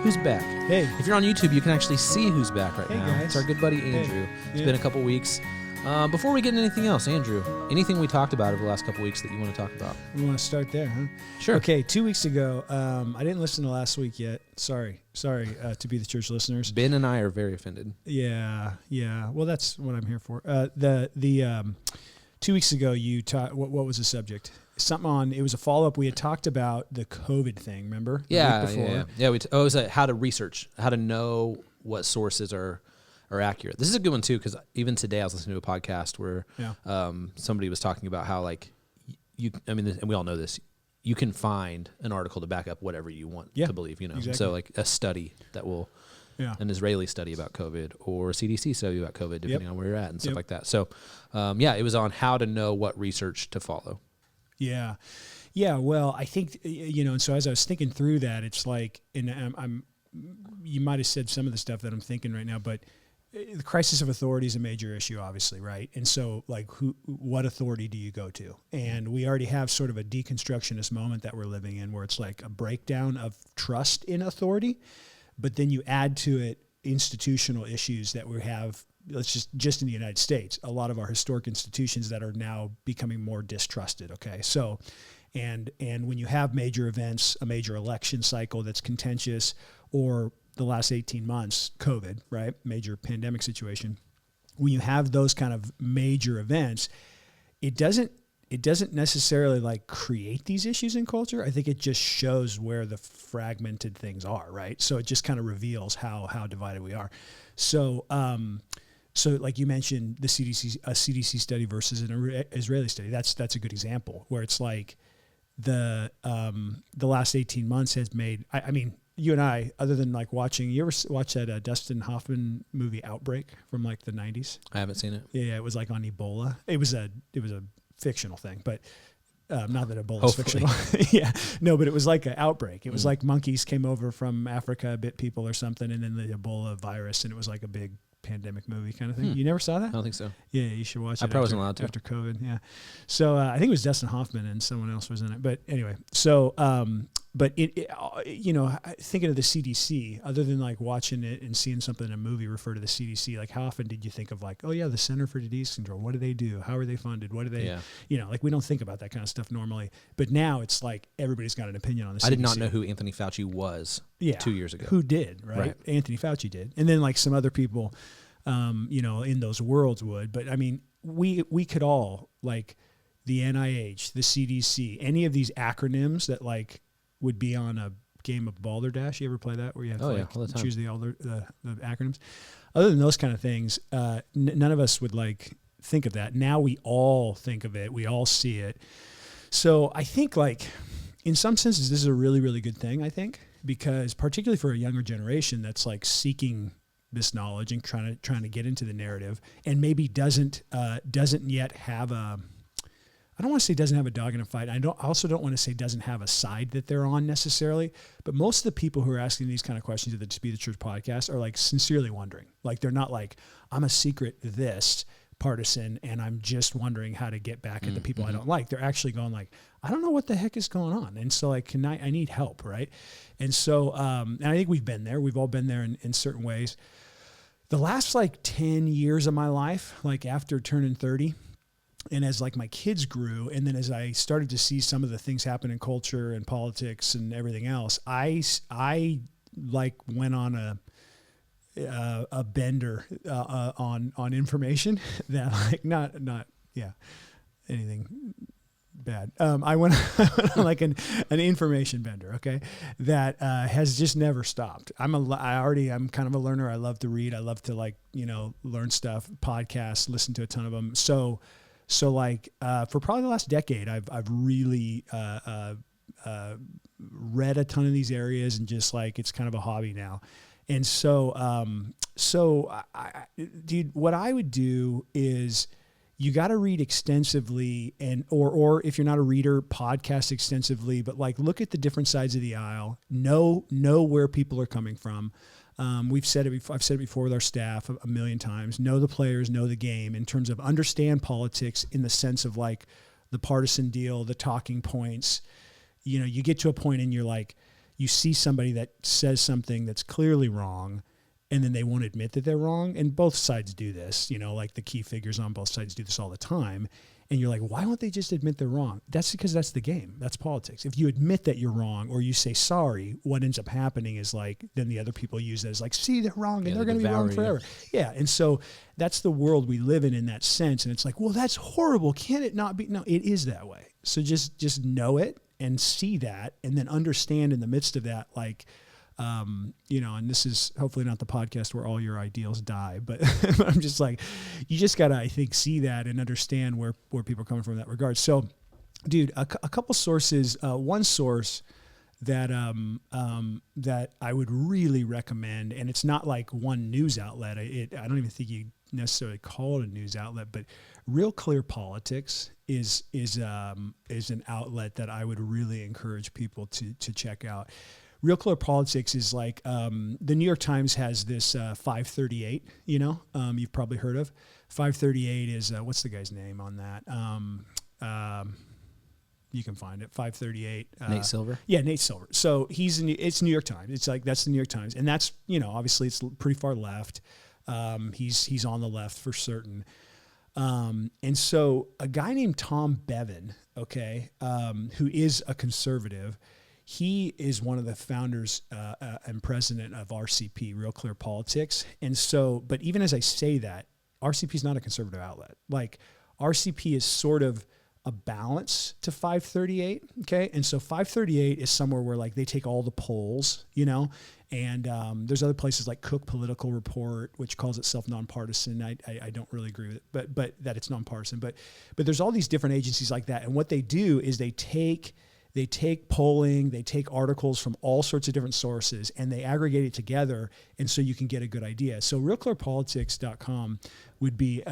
who's back. Hey. If you're on YouTube, you can actually see who's back right now. Guys. It's our good buddy Andrew. It's been a couple weeks. Before we get into anything else, Andrew, anything we talked about over the last couple weeks that you want to talk about? We want to start there, huh? Sure. Okay, 2 weeks ago, I didn't listen to last week yet. Sorry, to Be the Church listeners. Ben and I are very offended. Yeah. Well, that's what I'm here for. 2 weeks ago, you taught. What was the subject? Something on. It was a follow up. We had talked about the COVID thing. Remember? Yeah. It was how to research, how to know what sources are accurate. This is a good one too, because even today I was listening to a podcast where somebody was talking about how and we all know this. You can find an article to back up whatever you want to believe. Exactly. So like a study that will. Yeah. An Israeli study about COVID or a CDC study about COVID, depending on where you're at and stuff like that. So, it was on how to know what research to follow. Yeah. Well, I think, and so as I was thinking through that, it's like, and you might have said some of the stuff that I'm thinking right now, but the crisis of authority is a major issue, obviously, right? And so, like, what authority do you go to? And we already have sort of a deconstructionist moment that we're living in where it's like a breakdown of trust in authority. But then you add to it institutional issues that we have, let's just in the United States, a lot of our historic institutions that are now becoming more distrusted, okay? So, and when you have major events, a major election cycle that's contentious, or the last 18 months, COVID, right? Major pandemic situation. When you have those kind of major events, it doesn't necessarily like create these issues in culture. I think it just shows where the fragmented things are, right? So it just kind of reveals how divided we are. So like you mentioned, a CDC study versus an Israeli study. That's a good example where it's like the last 18 months has made. I mean, you and I, other than like watching, you ever watch that Dustin Hoffman movie Outbreak from like the 90s? I haven't seen it. Yeah, it was like on Ebola. It was a fictional thing, but not that Ebola is fictional. Yeah, no, but it was like an outbreak. It was like monkeys came over from Africa, bit people or something, and then the Ebola virus, and it was like a big pandemic movie kind of thing. You never saw that? I don't think so. Yeah, you should watch it. I probably wasn't allowed to. After COVID, yeah. So I think it was Dustin Hoffman and someone else was in it. But anyway, so but thinking of the CDC, other than like watching it and seeing something in a movie refer to the CDC, like how often did you think of like, oh yeah, the Center for Disease Control? What do they do? How are they funded? What do they? Yeah. Like we don't think about that kind of stuff normally. But now it's like everybody's got an opinion on the CDC. I did not know who Anthony Fauci was 2 years ago. Who did, right? Anthony Fauci did. And then like some other people, in those worlds would. But I mean, we could all, like the NIH, the CDC, any of these acronyms that like would be on a game of Balderdash. You ever play that where you have to choose the acronyms? Other than those kind of things, none of us would like think of that. Now we all think of it. We all see it. So I think like in some senses, this is a really, really good thing, I think, because particularly for a younger generation that's like seeking this knowledge and trying to get into the narrative and maybe doesn't yet have I don't want to say doesn't have a dog in a fight. I also don't want to say doesn't have a side that they're on necessarily. But most of the people who are asking these kind of questions at the To Be the Church podcast are like sincerely wondering. Like they're not like, I'm a secret this partisan and I'm just wondering how to get back at the people I don't like. They're actually going like, I don't know what the heck is going on. And so like, I need help, right? And so, and I think we've been there. We've all been there in certain ways. The last like 10 years of my life, like after turning 30, and as like my kids grew, and then as I started to see some of the things happen in culture and politics and everything else, I like went on a bender on information that like not anything bad. I went on like an information bender, okay, that has just never stopped. I'm kind of a learner. I love to read. I love to like learn stuff, podcasts, listen to a ton of them. So like for probably the last decade, I've really read a ton of these areas and just like it's kind of a hobby now. And so dude, what I would do is you got to read extensively or if you're not a reader, podcast extensively, but like look at the different sides of the aisle, know where people are coming from. I've said it before with our staff a million times, know the players, know the game in terms of understand politics in the sense of like the partisan deal, the talking points. You get to a point and you're like, you see somebody that says something that's clearly wrong, and then they won't admit that they're wrong. And both sides do this, like the key figures on both sides do this all the time. And you're like, why don't they just admit they're wrong? That's because that's the game. That's politics. If you admit that you're wrong or you say sorry, what ends up happening is like, then the other people use that as like, see, they're wrong and they're going to be wrong forever. Yeah. And so that's the world we live in that sense. And it's like, well, that's horrible. Can't it not be? No, it is that way. So just know it and see that, and then understand in the midst of that, like, and this is hopefully not the podcast where all your ideals die, but I'm just like, you just gotta, I think, see that and understand where people are coming from in that regard. So, dude, a couple sources. One source that that I would really recommend, and it's not like one news outlet. I don't even think you necessarily call it a news outlet, but Real Clear Politics is an outlet that I would really encourage people to check out. Real Clear Politics is like, the New York Times has this 538, you've probably heard of. 538 is, what's the guy's name on that? You can find it, 538. Nate Silver? Yeah, Nate Silver. So it's New York Times. It's like, that's the New York Times. And that's, obviously it's pretty far left. He's on the left for certain. And so a guy named Tom Bevan, okay, who is a conservative, he is one of the founders and president of RCP, Real Clear Politics. And so, but even as I say that, RCP is not a conservative outlet. Like, RCP is sort of a balance to 538, okay? And so 538 is somewhere where, like, they take all the polls, and there's other places like Cook Political Report, which calls itself nonpartisan. I don't really agree with it, but that it's nonpartisan. But there's all these different agencies like that, and what they do is they take polling, they take articles from all sorts of different sources, and they aggregate it together, and so you can get a good idea. So realclearpolitics.com would be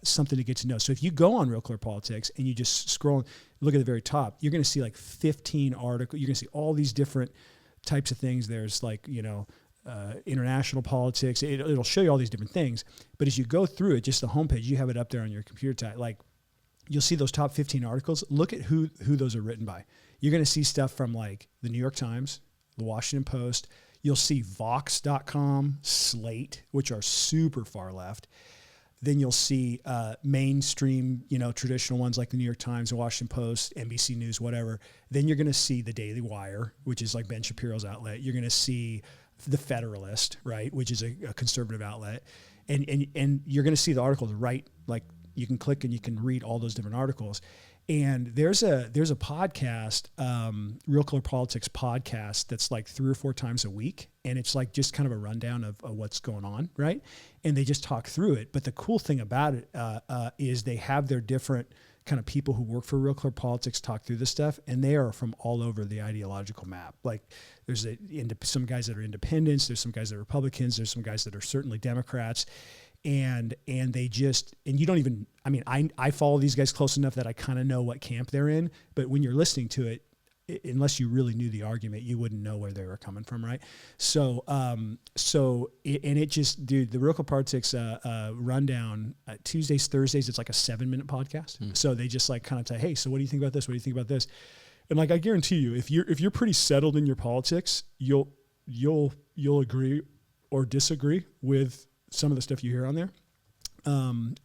something to get to know. So if you go on Real Clear Politics and you just scroll, look at the very top, you're going to see like 15 articles. You're going to see all these different types of things. There's like, international politics. It'll show you all these different things. But as you go through it, just the homepage, you have it up there on your computer. Like, you'll see those top 15 articles. Look at who those are written by. You're going to see stuff from like the New York Times, the Washington Post. You'll see Vox.com, Slate, which are super far left. Then you'll see mainstream, traditional ones like the New York Times, the Washington Post, NBC News, whatever. Then you're going to see the Daily Wire, which is like Ben Shapiro's outlet. You're going to see the Federalist, right, which is a conservative outlet. And you're going to see the articles right, like you can click and you can read all those different articles. And there's a podcast, Real Clear Politics podcast, that's like 3 or 4 times a week. And it's like just kind of a rundown of what's going on, right? And they just talk through it. But the cool thing about it is they have their different kind of people who work for Real Clear Politics talk through this stuff. And they are from all over the ideological map. Like, there's some guys that are independents. There's some guys that are Republicans. There's some guys that are certainly Democrats. And they just, and you don't even, I follow these guys close enough that I kind of know what camp they're in, but when you're listening to it, unless you really knew the argument, you wouldn't know where they were coming from, right? So, it just, dude, the Real Clear Politics rundown, Tuesdays, Thursdays, it's like a 7-minute podcast. So they just like kind of say, hey, so what do you think about this? What do you think about this? And like, I guarantee you, if you're pretty settled in your politics, you'll agree or disagree with some of the stuff you hear on there. And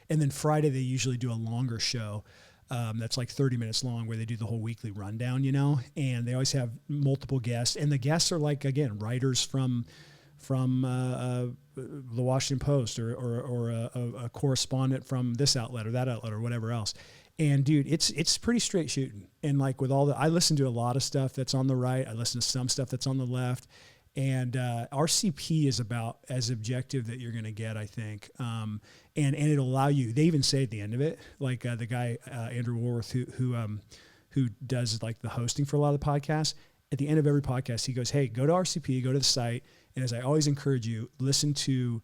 then Friday, they usually do a longer show that's like 30 minutes long, where they do the whole weekly rundown, and they always have multiple guests. And the guests are like, again, writers from the Washington Post or a correspondent from this outlet or that outlet or whatever else. And dude, it's pretty straight shooting. And like with I listen to a lot of stuff that's on the right. I listen to some stuff that's on the left. And RCP is about as objective that you're going to get, I think. And it'll allow you. They even say at the end of it, like the guy Andrew Warworth, who does like the hosting for a lot of the podcasts. At the end of every podcast, he goes, "Hey, go to RCP, go to the site, and as I always encourage you, listen to."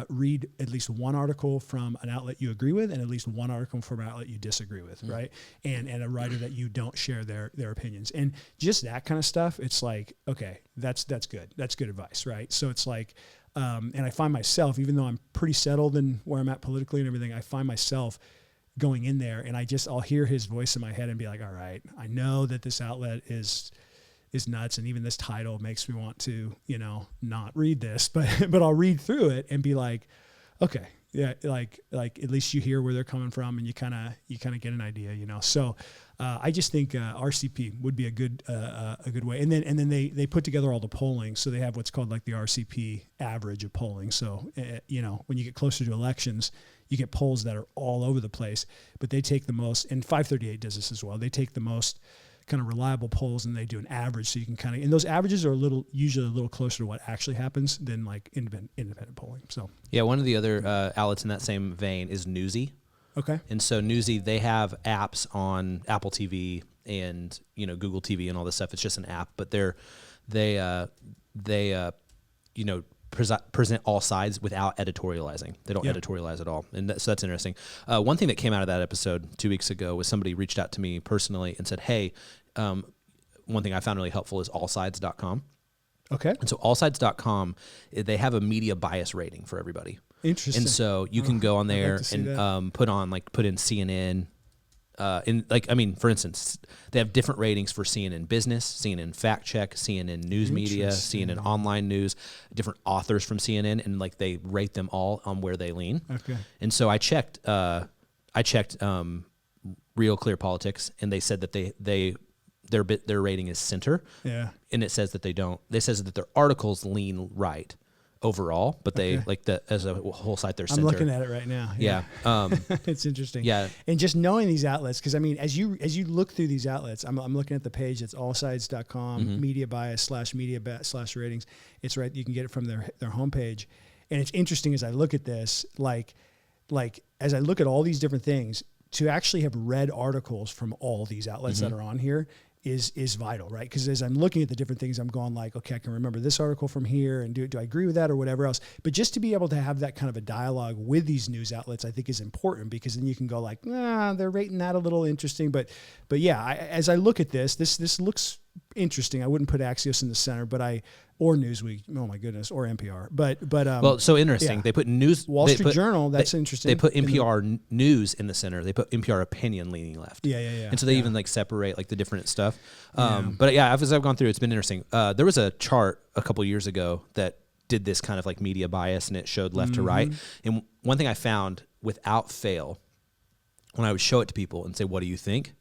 Read at least one article from an outlet you agree with, and at least one article from an outlet you disagree with, right? And a writer that you don't share their opinions, and just that kind of stuff. It's like, okay, that's good. That's good advice, right? So it's like, and I find myself, even though I'm pretty settled in where I'm at politically and everything, I find myself going in there, and I'll hear his voice in my head and be like, all right, I know that this outlet is is nuts. And even this title makes me want to, not read this, but I'll read through it and be like, okay, yeah, like at least you hear where they're coming from, and you kind of get an idea, So I just think RCP would be a good way. And then they put together all the polling, so they have what's called like the RCP average of polling. So when you get closer to elections, you get polls that are all over the place, but they take the most, and 538 does this as well. They take the most kind of reliable polls and they do an average, so you can and those averages are usually a little closer to what actually happens than like independent polling. So yeah, one of the other outlets in that same vein is Newsy. Okay. And so Newsy, they have apps on Apple TV and Google TV and all this stuff. It's just an app, but they present all sides without editorializing. They don't editorialize at all, and so that's interesting. One thing that came out of that episode 2 weeks ago was somebody reached out to me personally and said, "Hey, one thing I found really helpful is AllSides.com." Okay. And so AllSides.com, they have a media bias rating for everybody. Interesting. And so you can go on there and put in CNN. For instance, they have different ratings for CNN Business, CNN Fact Check, CNN News Media, CNN Online News, different authors from CNN, and like they rate them all on where they lean. Okay. And so I checked Real Clear Politics, and they said that their rating is center. Yeah. And it says that they don't. It says that their articles lean right overall, but they as a whole site they're center. I'm looking at it right now. Yeah. It's interesting. Yeah. And just knowing these outlets, because I mean, as you look through these outlets, I'm looking at the page. It's allsides.com, media bias /media/ ratings. It's right. You can get it from their homepage. And it's interesting as I look at this, like as I look at all these different things, to actually have read articles from all these outlets that are on here is vital, right? Because as I'm looking at the different things, I'm going like, okay, I can remember this article from here, and do I agree with that or whatever else? But just to be able to have that kind of a dialogue with these news outlets, I think is important, because then you can go like, they're rating that a little interesting, but yeah, as I look at this looks interesting. I wouldn't put Axios in the center, or Newsweek, oh my goodness, or NPR. But well, so interesting. Yeah. They put Wall Street Journal. That's interesting. They put NPR news in the center. They put NPR opinion leaning left. Yeah. And so they even like separate like the different stuff. But yeah, as I've gone through, it's been interesting. There was a chart a couple years ago that did this kind of like media bias, and it showed left to right. And one thing I found without fail, when I would show it to people and say, "What do you think?"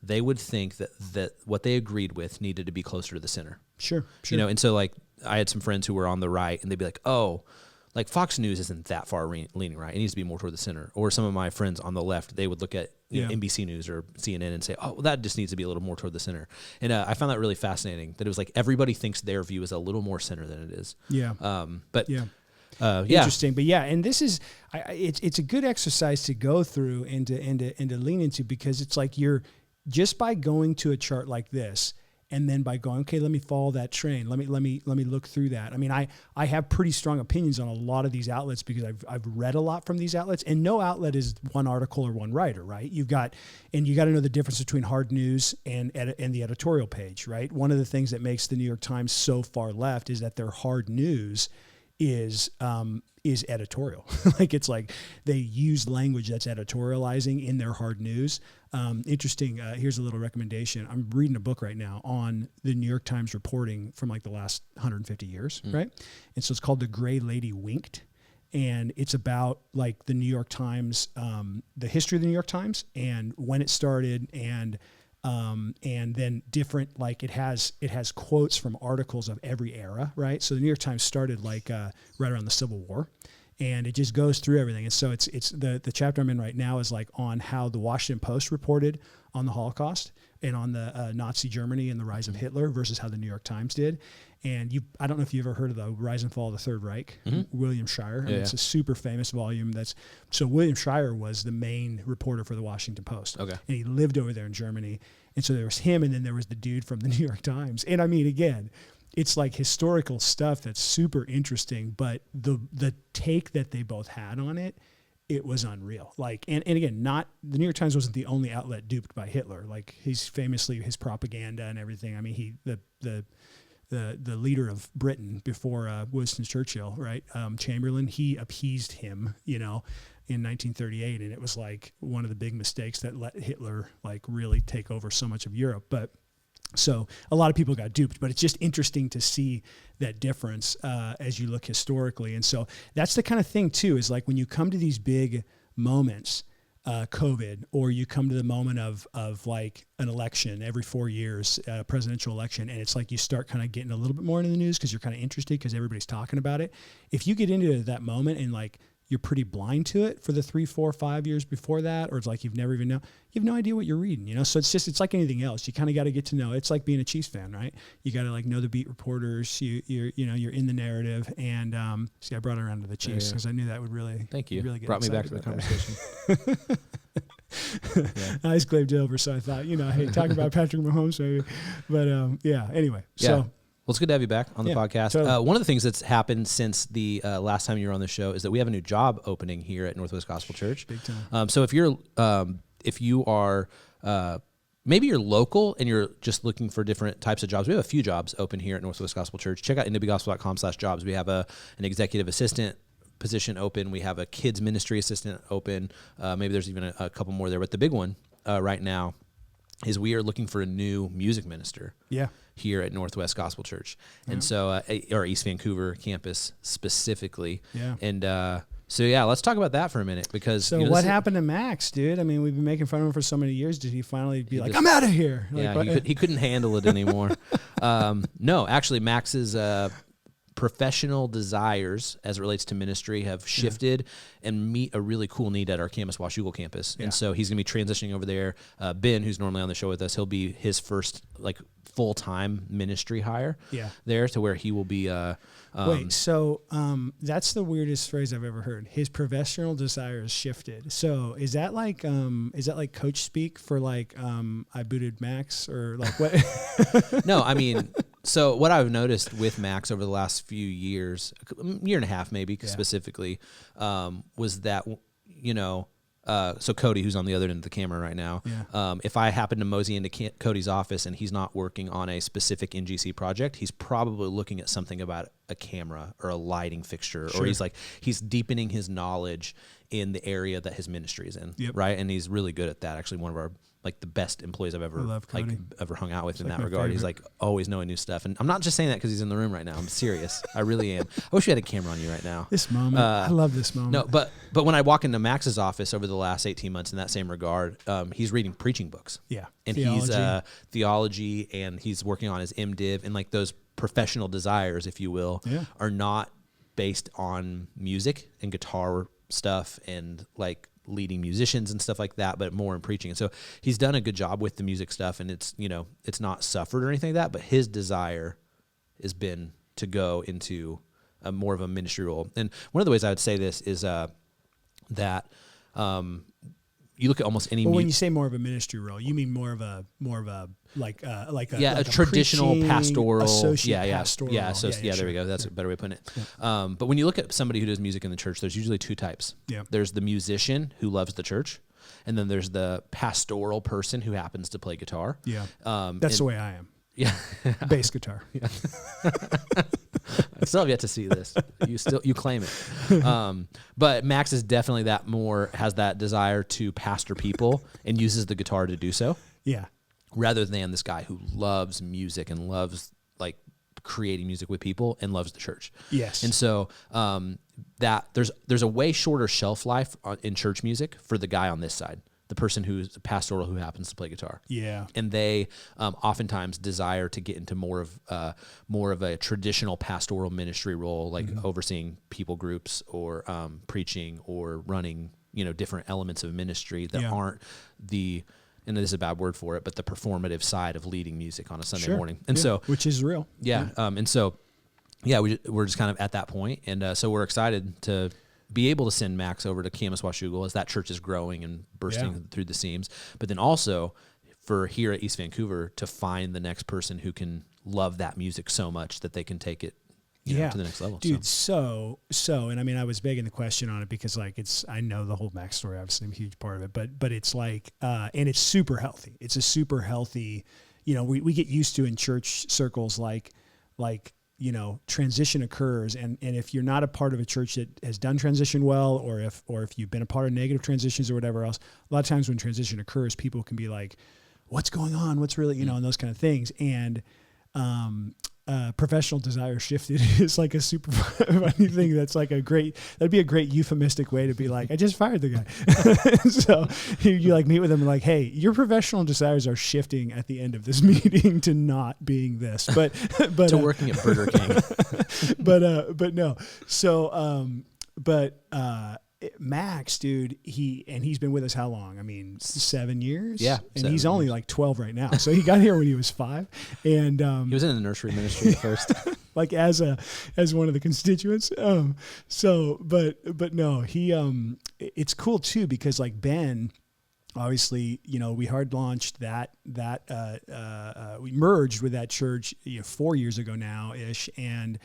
they would think that what they agreed with needed to be closer to the center. Sure. And so like I had some friends who were on the right, and they'd be like, "Oh, like Fox News isn't that far leaning right. It needs to be more toward the center." Or some of my friends on the left, they would look at NBC News or CNN and say, "Oh, well, that just needs to be a little more toward the center." And I found that really fascinating, that it was like everybody thinks their view is a little more center than it is. Yeah. Interesting. But yeah, and this is it's a good exercise to go through and to lean into, because it's like you're just by going to a chart like this, and then by going, okay, let me follow that train. Let me look through that. I mean, I have pretty strong opinions on a lot of these outlets, because I've read a lot from these outlets, and no outlet is one article or one writer, right? You got to know the difference between hard news and the editorial page, right? One of the things that makes the New York Times so far left is that their hard news is editorial. Like, it's like they use language that's editorializing in their hard news. Interesting. Here's a little recommendation. I'm reading a book right now on the New York Times reporting from like the last 150 years, right? And so it's called The Gray Lady Winked. And it's about like the New York Times, the history of the New York Times and when it started, and then different, like it has quotes from articles of every era, right? So the New York Times started like right around the Civil War, and it just goes through everything. And so it's the chapter I'm in right now is like on how the Washington Post reported on the Holocaust and on the Nazi Germany and the rise of Hitler versus how the New York Times did. And I don't know if you've ever heard of the Rise and Fall of the Third Reich, William Shirer. It's a super famous volume. So William Shirer was the main reporter for the Washington Post. Okay. And he lived over there in Germany. And so there was him, and then there was the dude from the New York Times. And I mean, again, it's like historical stuff that's super interesting, but the take that they both had on it was unreal. Like, and again, the New York Times wasn't the only outlet duped by Hitler. Like, he's famously, his propaganda and everything. I mean, the leader of Britain before Winston Churchill, right? Chamberlain, he appeased him, in 1938, and it was like one of the big mistakes that let Hitler like really take over so much of Europe. But So a lot of people got duped, but it's just interesting to see that difference as you look historically. And so that's the kind of thing too, is like when you come to these big moments, COVID, or you come to the moment of like an election every 4 years, presidential election, and it's like you start kind of getting a little bit more into the news because you're kind of interested because everybody's talking about it. If you get into that moment and like you're pretty blind to it for the 3, 4, 5 years before that, or it's like you've never even known, you have no idea what you're reading, you know? So it's like anything else. You kind of got to get to know. It's like being a Chiefs fan, right? You got to like know the beat reporters. You're in the narrative. And see, I brought it around to the Chiefs because I knew that would really thank you. Really get brought me back to the conversation. I just glazed over, so I thought, hey, talk about Patrick Mahomes, maybe. But anyway, so. Well, it's good to have you back on the podcast. Totally. One of the things that's happened since the last time you were on the show is that we have a new job opening here at Northwest Gospel Church. Big time. So if you are maybe you're local and you're just looking for different types of jobs, we have a few jobs open here at Northwest Gospel Church. Check out nwgospel.com/jobs. We have an executive assistant position open. We have a kids ministry assistant open. Maybe there's even a couple more there, but the big one right now is we are looking for a new music minister. Yeah. Here at Northwest Gospel Church. And so, our East Vancouver campus specifically. Yeah. And let's talk about that for a minute because. So what happened to Max, dude? I mean, we've been making fun of him for so many years. Did he finally be like, I'm out of here? Like, he couldn't handle it anymore. No, actually, Max's professional desires as it relates to ministry have shifted and meet a really cool need at our Camas Washougal campus. And so he's going to be transitioning over there. Ben, who's normally on the show with us, he'll be his first full-time ministry hire there to where he will be. Wait, so that's the weirdest phrase I've ever heard. His professional desires shifted. So is that like coach speak for like I booted Max or like what? No, I mean, so what I've noticed with Max over the last few years, year and a half maybe specifically, was that so Cody, who's on the other end of the camera right now, if I happen to mosey into Cody's office and he's not working on a specific NGC project, he's probably looking at something about a camera or a lighting fixture, or he's deepening his knowledge in the area that his ministry is in, right? And he's really good at that. Actually, one of our the best employees I've ever ever hung out with in that regard. Favorite. He's like always knowing new stuff, and I'm not just saying that because he's in the room right now. I'm serious. I really am. I wish we had a camera on you right now. This moment, I love this moment. No, but when I walk into Max's office over the last 18 months in that same regard, he's reading preaching books. Yeah, and he's theology, and he's working on his MDiv, and those professional desires, if you will, are not based on music and guitar stuff and leading musicians and stuff like that, but more in preaching. And so he's done a good job with the music stuff, and it's not suffered or anything like that, but his desire has been to go into a more of a ministry role. And one of the ways I would say this is that you look at almost any. Well, when you say more of a ministry role, you mean more of a a traditional pastoral associate pastoral. There we go. That's a better way of putting it. Yeah. But when you look at somebody who does music in the church, there's usually two types. Yeah. There's the musician who loves the church, and then there's the pastoral person who happens to play guitar. Yeah. That's the way I am. Yeah. Bass guitar. Yeah. I still have yet to see this. You claim it. But Max is definitely has that desire to pastor people and uses the guitar to do so. Yeah. Rather than this guy who loves music and loves creating music with people and loves the church. Yes. And so that there's a way shorter shelf life in church music for the guy on this side. The person who's pastoral who happens to play guitar. Yeah. And they oftentimes desire to get into more of a traditional pastoral ministry role, overseeing people groups or preaching or running, different elements of ministry that aren't and this is a bad word for it, but the performative side of leading music on a Sunday morning. And so, which is real. Yeah. And so, we're just kind of at that point. And so we're excited to be able to send Max over to Camas Washougal as that church is growing and bursting through the seams. But then also for here at East Vancouver to find the next person who can love that music so much that they can take it to the next level. Dude, so, and I mean, I was begging the question on it because I know the whole Max story, obviously I'm a huge part of it, but it's and it's super healthy. It's a super healthy, we get used to in church circles, transition occurs, and if you're not a part of a church that has done transition well, or if you've been a part of negative transitions or whatever else, a lot of times when transition occurs, people can be like, what's going on? What's really, and those kind of things. And, professional desire shifted is like a super funny thing. That'd be a great euphemistic way to be like, I just fired the guy. So you like meet with them and like, hey, your professional desires are shifting at the end of this meeting to not being this, but to working at Burger King. but no. So, Max, dude, he's been with us how long? I mean, 7 years? Yeah. And he's only like 12 right now. So he got here when he was 5. And he was in the nursery ministry at first. like as one of the constituents. But no, it's cool too, because like Ben, obviously, we hard launched we merged with that church 4 years ago now ish, and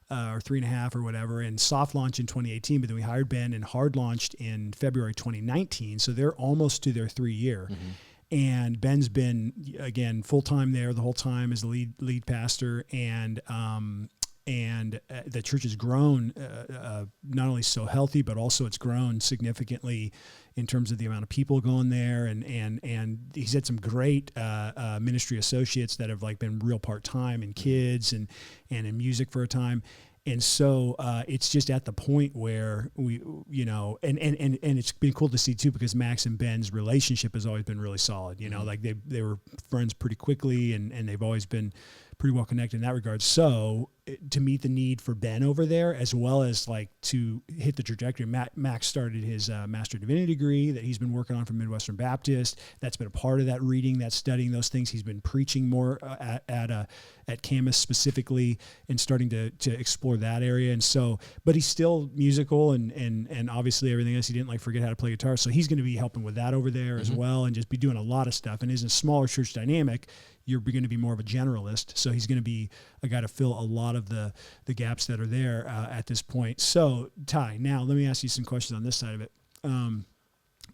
or 3.5 or whatever, and soft launch in 2018, but then we hired Ben and hard launched in February 2019. So they're almost to their 3 year. Mm-hmm. And Ben's been, again, full-time there the whole time as the lead pastor. And the church has grown, not only so healthy, but also it's grown significantly in terms of the amount of people going there. And he's had some great ministry associates that have like been real part-time in kids and in music for a time. And so it's just at the point where we, and it's been cool to see too, because Max and Ben's relationship has always been really solid. Like they were friends pretty quickly, and they've always been pretty well connected in that regard. So to meet the need for Ben over there, as well as like to hit the trajectory, Max started his Master of Divinity degree that he's been working on from Midwestern Baptist. That's been a part of that reading, that studying those things. He's been preaching more at Camas specifically, and starting to explore that area. And so, but he's still musical and obviously everything else. He didn't like forget how to play guitar. So he's going to be helping with that over there as well, and just be doing a lot of stuff. And as a smaller church dynamic, you're going to be more of a generalist. So he's going to be a guy to fill a lot of the gaps that are there at this point. So Ty, now let me ask you some questions on this side of it.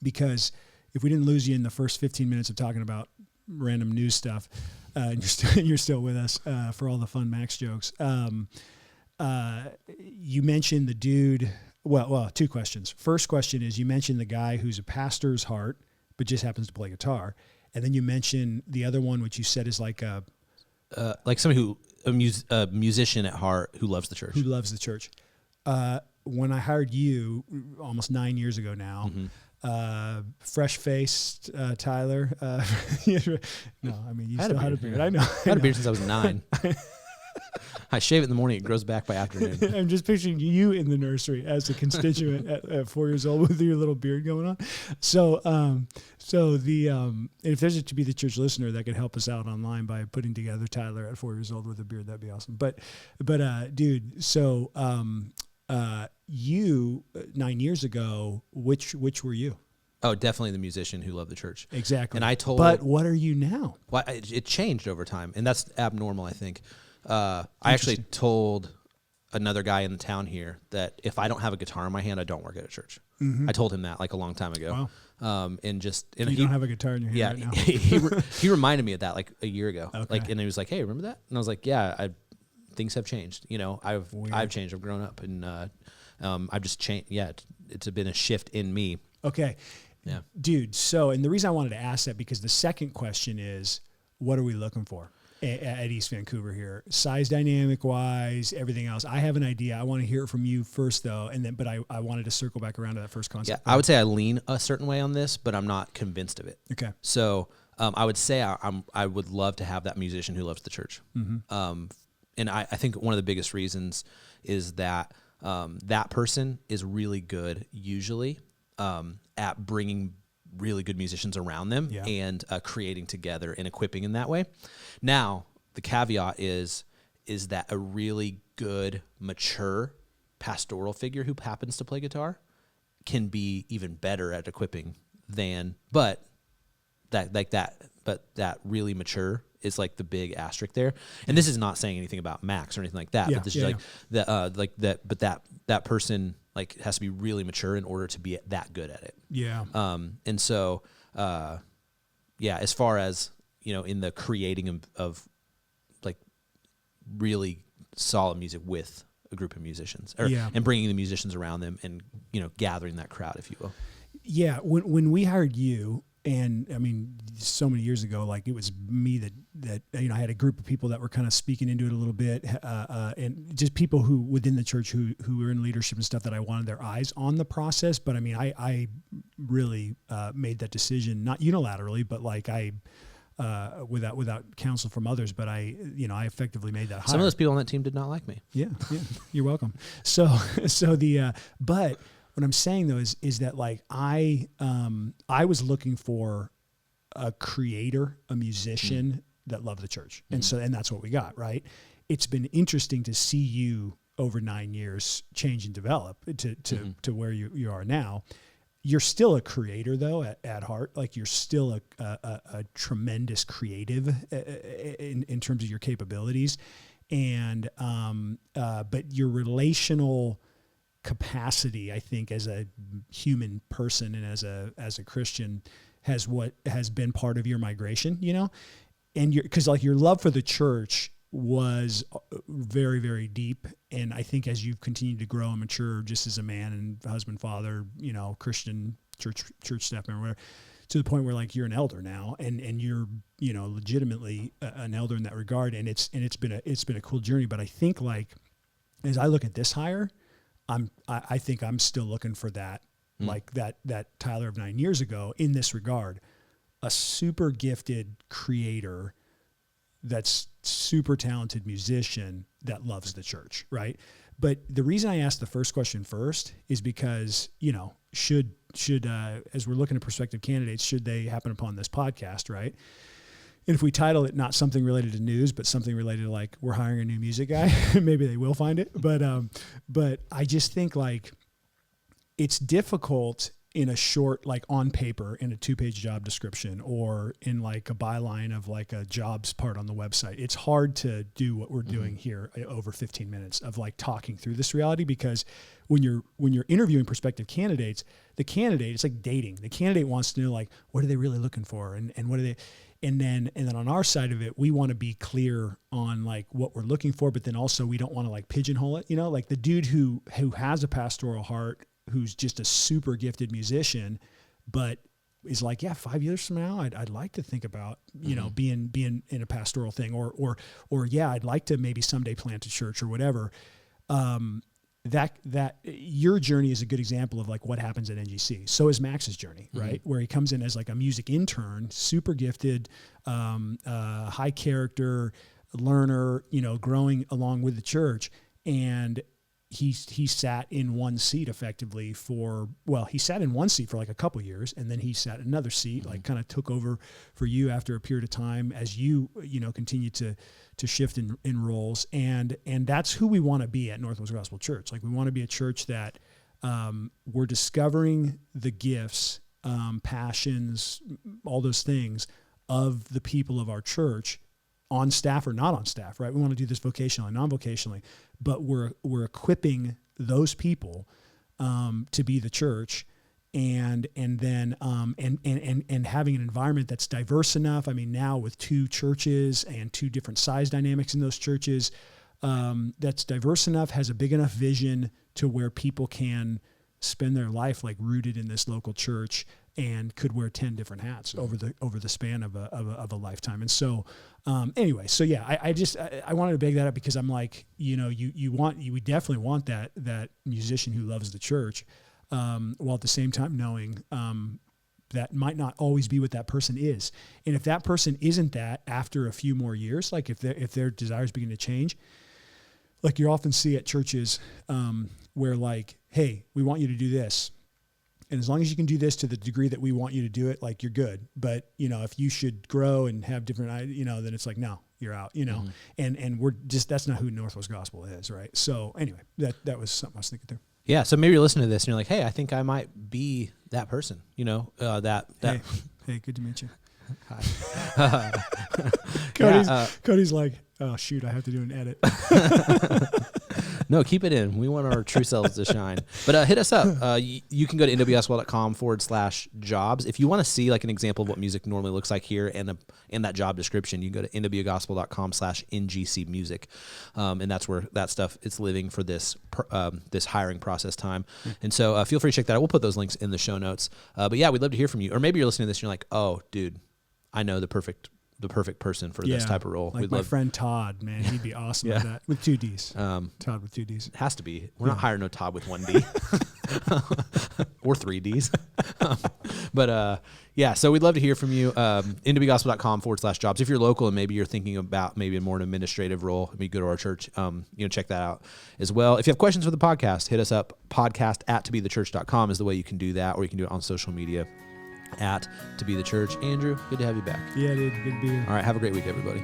Because if we didn't lose you in the first 15 minutes of talking about random news stuff, and you're still with us for all the fun Max jokes. You mentioned the dude. Well, two questions. First question is, you mentioned the guy who's a pastor's heart, but just happens to play guitar. And then you mentioned the other one, which you said is like somebody a musician at heart who loves the church. Who loves the church. When I hired you almost 9 years ago now, fresh-faced Tyler. No, I mean, you still had a beard. I know. I had a beard since I was 9. I shave it in the morning. It grows back by afternoon. I'm just picturing you in the nursery as a constituent at 4 years old with your little beard going on. So if there's to be the church listener that could help us out online by putting together Tyler at 4 years old with a beard, that'd be awesome. But dude, so you 9 years ago, which were you? Oh, definitely the musician who loved the church. Exactly. And but what are you now? Well, it changed over time, and that's abnormal, I think. I actually told another guy in the town here that if I don't have a guitar in my hand, I don't work at a church. Mm-hmm. I told him that like a long time ago. Wow. And you don't have a guitar in your hand right now. he reminded me of that like a year ago. Okay. And he was like, "Hey, remember that?" And I was like, "Yeah, things have changed. I've changed. I've grown up, and I've just changed. Yeah, it's been a shift in me." Okay. Yeah, dude. So, and the reason I wanted to ask that, because the second question is, what are we looking for at East Vancouver here, size dynamic wise, everything else? I have an idea. I want to hear it from you first, though, but I wanted to circle back around to that first concept. Yeah, I would say I lean a certain way on this, but I'm not convinced of it. Okay. So I would say I would love to have that musician who loves the church. Mm-hmm. And I think one of the biggest reasons is that that person is really good usually at bringing really good musicians around them and creating together and equipping in that way. Now, the caveat is that a really good, mature pastoral figure who happens to play guitar can be even better at equipping but that really mature is like the big asterisk there. And this is not saying anything about Max or anything like that. But this is that person like has to be really mature in order to be that good at it. Yeah. And so, as far as, in the creating of like really solid music with a group of musicians and bringing the musicians around them and, gathering that crowd, if you will. Yeah. When we hired you, And I mean, so many years ago, like it was me that I had a group of people that were kind of speaking into it a little bit, and just people who within the church who were in leadership and stuff that I wanted their eyes on the process. But I mean, I really made that decision, not unilaterally, but like without counsel from others. But I effectively made that hire. Some of those people on that team did not like me. Yeah, you're welcome. So but what I'm saying though is that like I was looking for a creator, a musician that loved the church. And that's what we got, right? It's been interesting to see you over 9 years change and develop to where you are now. You're still a creator though at heart. Like you're still a tremendous creative in terms of your capabilities. And but your relational capacity, I think, as a human person and as a Christian has been part of your migration, and because like your love for the church was very, very deep. And I think as you've continued to grow and mature just as a man and husband, father, Christian church staff member, whatever, to the point where like you're an elder now and you're, legitimately an elder in that regard. And it's been a cool journey. But I think like, as I look at this hire, I think I'm still looking for that, like that Tyler of 9 years ago in this regard, a super gifted creator that's super talented musician that loves the church, right? But the reason I asked the first question first is because, should as we're looking at prospective candidates, should they happen upon this podcast, right? And if we title it not something related to news, but something related to like we're hiring a new music guy, maybe they will find it. But I just think like it's difficult in a short, like on paper in a 2-page job description or in like a byline of like a jobs part on the website. It's hard to do what we're doing here over 15 minutes of like talking through this reality, because when you're interviewing prospective candidates, it's like dating. The candidate wants to know like, what are they really looking for? And what are they, and then on our side of it, we want to be clear on like what we're looking for, but then also we don't want to like pigeonhole it, like the dude who has a pastoral heart, who's just a super gifted musician, but is like, yeah, 5 years from now, I'd like to think about, being in a pastoral thing or yeah, I'd like to maybe someday plant a church or whatever. That your journey is a good example of like what happens at NGC. So is Max's journey, right? Where he comes in as like a music intern, super gifted, high character learner, growing along with the church. And he sat in one seat effectively he sat in one seat for like a couple years, and then he sat in another seat, like kind of took over for you after a period of time as you continue to shift in roles. And that's who we want to be at Northwest Gospel Church. Like we want to be a church that we're discovering the gifts, passions, all those things of the people of our church, on staff or not on staff, right? We want to do this vocationally, non-vocationally, but we're equipping those people to be the church, and then having an environment that's diverse enough. I mean, now with 2 churches and 2 different size dynamics in those churches, that's diverse enough, has a big enough vision to where people can spend their life like rooted in this local church and could wear 10 different hats over the span of a lifetime. And so, anyway, so yeah, I wanted to beg that up because I'm like, we definitely want that musician who loves the church, while at the same time knowing, that might not always be what that person is. And if that person isn't that after a few more years, like if their desires begin to change, like you often see at churches, where like, hey, we want you to do this. And as long as you can do this to the degree that we want you to do it, like you're good. But, if you should grow and have different, then it's like, no, you're out, and we're just, that's not who Northwest Gospel is. Right. So anyway, that was something I was thinking through. Yeah. So maybe you're listening to this and you're like, hey, I think I might be that person, that. Hey, good to meet you. Hi. Cody's like, oh shoot, I have to do an edit. No, keep it in. We want our true selves to shine. But hit us up. You can go to nwgospel.com/jobs. If you want to see like an example of what music normally looks like here and that job description, you can go to nwgospel.com/NGC music. And that's where that stuff is living for this hiring process time. And so feel free to check that out. We'll put those links in the show notes. But yeah, we'd love to hear from you. Or maybe you're listening to this and you're like, oh, dude, I know the perfect person for this type of role. Like my friend Todd, man, he'd be awesome at that with 2 Ds. Todd with 2 Ds. Has to be. We're not hiring no Todd with 1 D or 3 Ds. But so we'd love to hear from you. nwgospel.com/jobs. If you're local and maybe you're thinking about maybe a more administrative role, maybe go to our church, check that out as well. If you have questions for the podcast, hit us up. podcast@toBeTheChurch.com is the way you can do that, or you can do it on social media @toBeTheChurch. Andrew, good to have you back. Yeah, dude, good to be here. All right, have a great week, everybody.